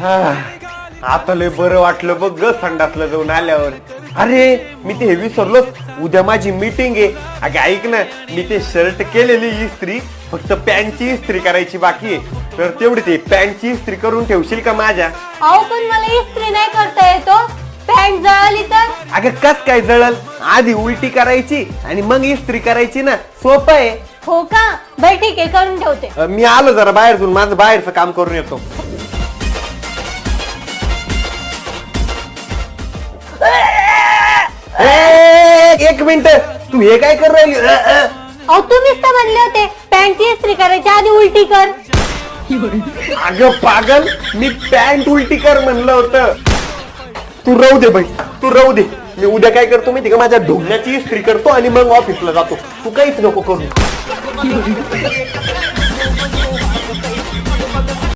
आता लय बरं वाटलं बघ ग संडासला जाऊन आल्यावर. अरे मी ते विसरलोच, उद्या माझी मीटिंग आहे. अगं ऐक ना, मी ते शर्ट केलेली इस्त्री, फक्त पॅन्टची इस्त्री करायची बाकी आहे. तर तेवढी ते पॅन्टची इस्त्री करून ठेवशील का माझ्या? अहो पण मला इस्त्री नाही करता येतो. पॅन्ट जळाली तर? अगं कस काय जळल, आधी उलटी करायची आणि मग इस्त्री करायची ना, सोपं आहे. हो का, बरं ठीक आहे, करून ठेवते. मी आलो जरा बाहेरून, माझं बाहेरचं काम करून येतो. एक मिनिट, तू हे काय कर राहिली? अहो तुम्हीच तर म्हणले होते पॅन्टची इस्त्री करायची आधी उलटी कर. अगं पागल, मी पॅन्ट उलटी कर म्हणलं होतं. तू राहू दे बाई, तू राहू दे. मी उद्या काय करतो माहिती का, माझ्या ढोंगण्याची इस्त्री करतो आणि मग ऑफिसला जातो. तू काहीच नको करू.